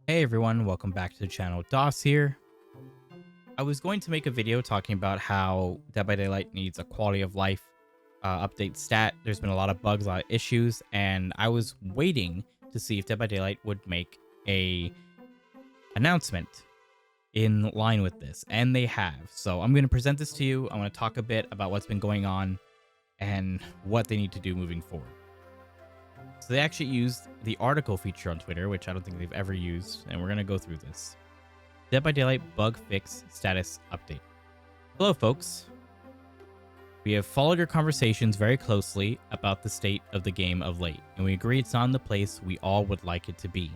Hey everyone, welcome back to the channel. DOS here. I was going to make a video talking about how Dead by Daylight needs a quality of life update stat. There's been a lot of bugs, a lot of issues, and I was waiting to see if Dead by Daylight would make a announcement in line with this, and they have. So I'm going to present this to you. I'm going to talk a bit about what's been going on and what they need to do moving forward. So they actually used the article feature on Twitter, which I don't think they've ever used, and we're going to go through this. Dead by Daylight bug fix status update. Hello, folks. We have followed your conversations very closely about the state of the game of late, and we agree it's not in the place we all would like it to be.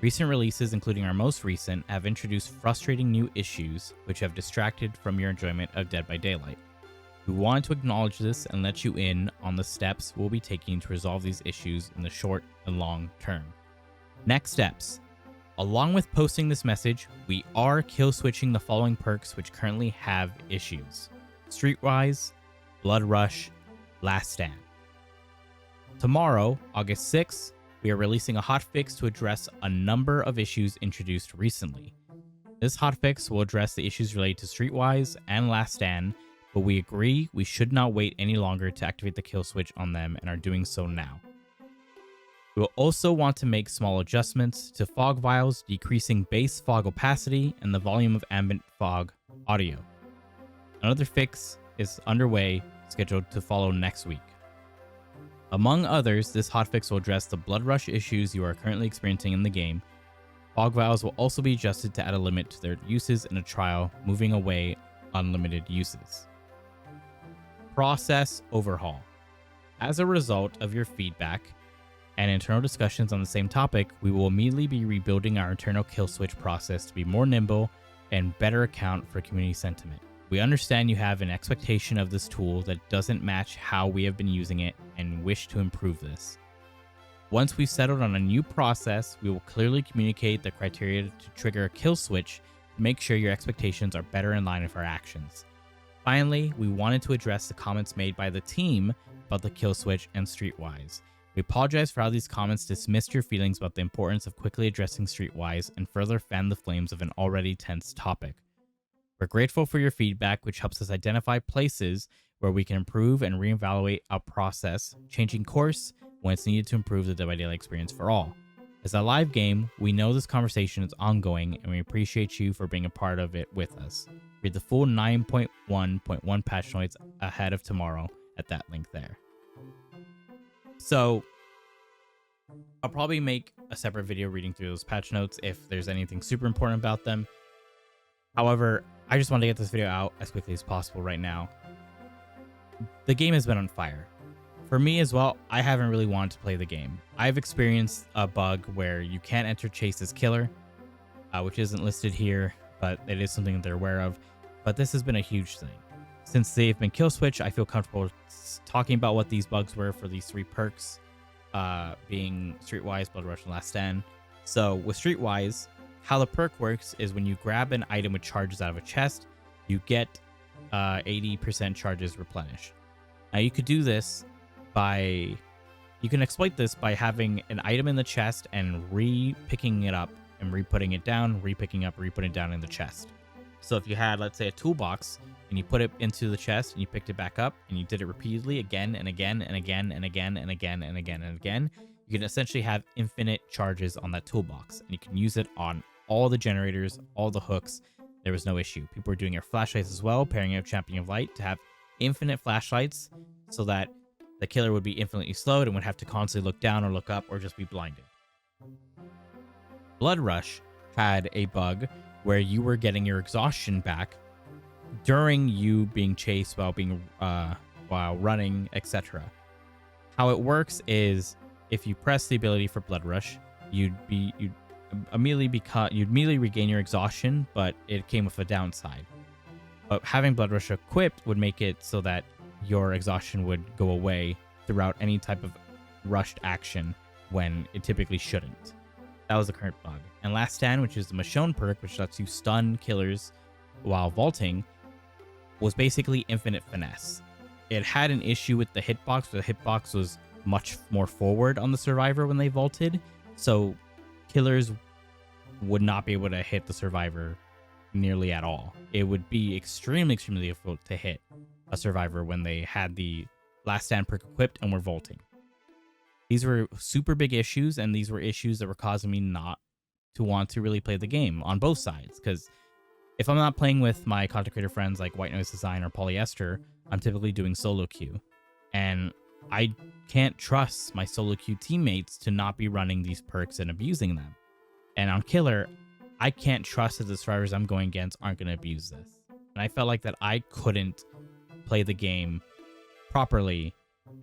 Recent releases, including our most recent, have introduced frustrating new issues which have distracted from your enjoyment of Dead by Daylight. We wanted to acknowledge this and let you in on the steps we'll be taking to resolve these issues in the short and long term. Next steps. Along with posting this message, we are kill switching the following perks which currently have issues: Streetwise, Blood Rush, Last Stand. Tomorrow, August 6th, we are releasing a hotfix to address a number of issues introduced recently. This hotfix will address the issues related to Streetwise and Last Stand, but we agree we should not wait any longer to activate the kill switch on them and are doing so now. We will also want to make small adjustments to fog vials, decreasing base fog opacity and the volume of ambient fog audio. Another fix is underway, scheduled to follow next week. Among others, this hotfix will address the blood rush issues you are currently experiencing in the game. Fog vials will also be adjusted to add a limit to their uses in a trial, moving away unlimited uses. Process overhaul. As a result of your feedback and internal discussions on the same topic, we will immediately be rebuilding our internal kill switch process to be more nimble and better account for community sentiment. We understand you have an expectation of this tool that doesn't match how we have been using it and wish to improve this. Once we've settled on a new process, we will clearly communicate the criteria to trigger a kill switch to make sure your expectations are better in line with our actions. Finally, we wanted to address the comments made by the team about the kill switch and Streetwise. We apologize for how these comments dismissed your feelings about the importance of quickly addressing Streetwise and further fan the flames of an already tense topic. We're grateful for your feedback, which helps us identify places where we can improve and reevaluate our process, changing course when it's needed to improve the Dead by Daylight experience for all. As a live game, we know this conversation is ongoing, and we appreciate you for being a part of it with us. Read the full 9.1.1 patch notes ahead of tomorrow at that link there. So, I'll probably make a separate video reading through those patch notes if there's anything super important about them. However, I just want to get this video out as quickly as possible right now. The game has been on fire. For me as well, I haven't really wanted to play the game. I've experienced a bug where you can't enter Chase as killer, which isn't listed here, but it is something that they're aware of. But this has been a huge thing. Since they've been kill switch, I feel comfortable talking about what these bugs were for these three perks, being Streetwise, Blood Rush, and Last Stand. So with Streetwise, how the perk works is when you grab an item with charges out of a chest, you get 80% charges replenished. Now you could do this you can exploit this by having an item in the chest and re-picking it up and re-putting it down, re-picking up, re-putting it down in the chest. So if you had, let's say, a toolbox and you put it into the chest and you picked it back up and you did it repeatedly again and again and again and again and again and again and again, you can essentially have infinite charges on that toolbox, and you can use it on all the generators, all the hooks. There was no issue. People were doing your flashlights as well, pairing up Champion of Light to have infinite flashlights so that the killer would be infinitely slowed and would have to constantly look down or look up or just be blinded. Blood Rush had a bug where you were getting your exhaustion back during you being chased while running, etc. How it works is if you press the ability for Blood Rush, you'd immediately regain your exhaustion, but it came with a downside. But having Blood Rush equipped would make it so that your exhaustion would go away throughout any type of rushed action when it typically shouldn't. That was the current bug. And Last Stand, which is the Michonne perk, which lets you stun killers while vaulting, was basically infinite finesse. It had an issue with the hitbox, where the hitbox was much more forward on the survivor when they vaulted, so killers would not be able to hit the survivor nearly at all. It would be extremely, extremely difficult to hit a survivor when they had the last stand perk equipped and were vaulting. These were super big issues, and these were issues that were causing me not to want to really play the game on both sides. Because if I'm not playing with my content creator friends like White Noise Design or Polyester, I'm typically doing solo queue. And I can't trust my solo queue teammates to not be running these perks and abusing them. And on Killer, I can't trust that the survivors I'm going against aren't going to abuse this. And I felt like that I couldn't play the game properly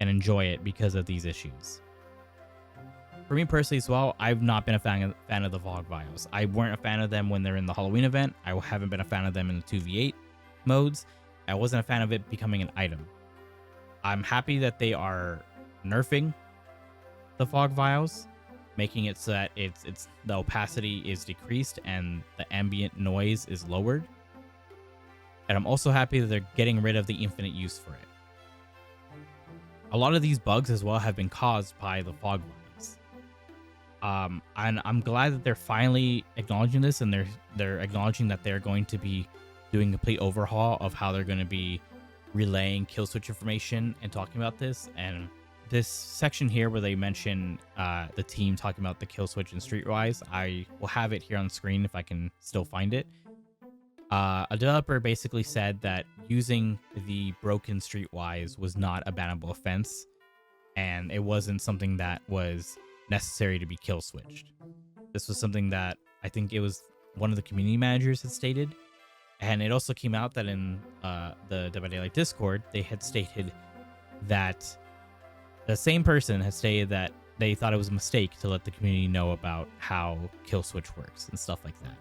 and enjoy it because of these issues. For me personally as well, I've not been a fan of the Fog Vials. I weren't a fan of them when they're in the Halloween event. I haven't been a fan of them in the 2v8 modes. I wasn't a fan of it becoming an item. I'm happy that they are nerfing the Fog Vials, making it so that it's the opacity is decreased and the ambient noise is lowered. And I'm also happy that they're getting rid of the infinite use for it. A lot of these bugs as well have been caused by the Fog Vials. And I'm glad that they're finally acknowledging this, and they're acknowledging that they're going to be doing a complete overhaul of how they're going to be relaying kill switch information and talking about this. And this section here where they mention the team talking about the kill switch and Streetwise, I will have it here on the screen if I can still find it. A developer basically said that using the broken Streetwise was not a bannable offense, and it wasn't something that was necessary to be kill switched. This was something that I think it was one of the community managers had stated, and it also came out that in the Dead by Daylight Discord, they had stated that the same person had stated that they thought it was a mistake to let the community know about how kill switch works and stuff like that.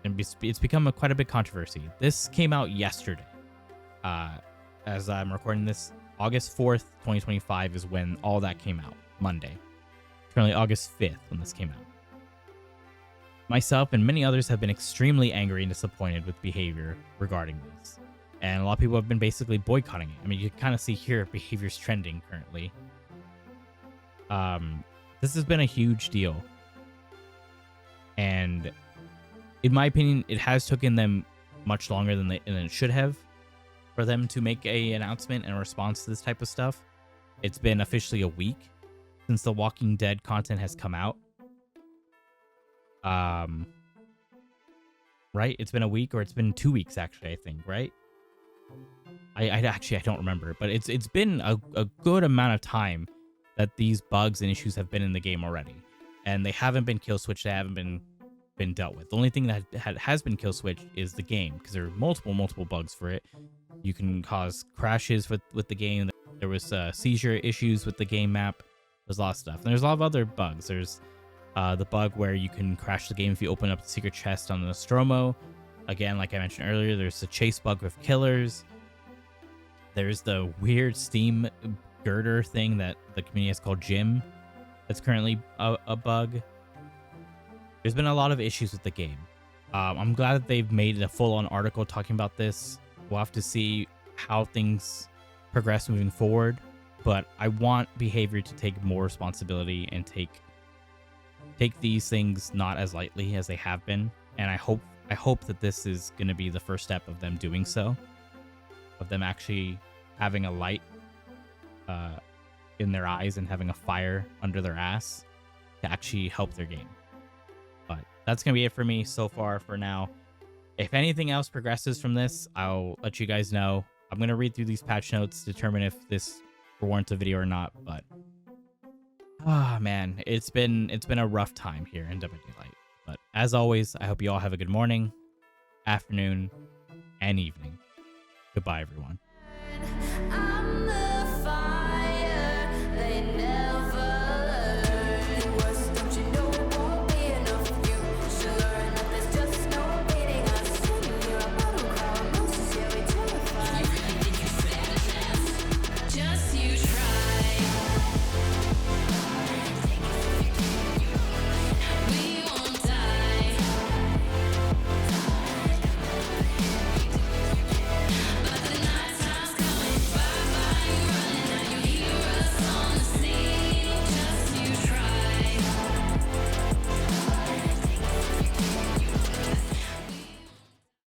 And it's become quite a big controversy. This came out yesterday. As I'm recording this, August 4th, 2025 is when all that came out, Monday. Currently August 5th when this came out. Myself and many others have been extremely angry and disappointed with behavior regarding this. And a lot of people have been basically boycotting it. I mean, you can kind of see here behavior's trending currently. This has been a huge deal. And in my opinion, it has taken them much longer than it should have for them to make an announcement in response to this type of stuff. It's been officially a week since the Walking Dead content has come out. Right? It's been a week, or it's been 2 weeks actually, I think, right? I don't remember, but it's been a good amount of time that these bugs and issues have been in the game already, and they haven't been kill switched. They haven't been dealt with. The only thing that has been kill switched is the game, because there are multiple bugs for it. You can cause crashes with the game. There was seizure issues with the game map. There's a lot of stuff. And there's a lot of other bugs. There's the bug where you can crash the game if you open up the secret chest on the Nostromo. Again, like I mentioned earlier, there's the chase bug with killers. There's the weird Steam girder thing that the community has called Jim. That's currently a bug. There's been a lot of issues with the game. I'm glad that they've made a full-on article talking about this. We'll have to see how things progress moving forward. But I want behavior to take more responsibility and take these things not as lightly as they have been. And I hope that this is going to be the first step of them doing so, of them actually having a light in their eyes and having a fire under their ass to actually help their game. But that's going to be it for me so far for now. If anything else progresses from this, I'll let you guys know. I'm going to read through these patch notes, determine if this warrants a video or not. But man, it's been a rough time here in Dead by Daylight. But as always, I hope you all have a good morning, afternoon, and evening. Goodbye, everyone.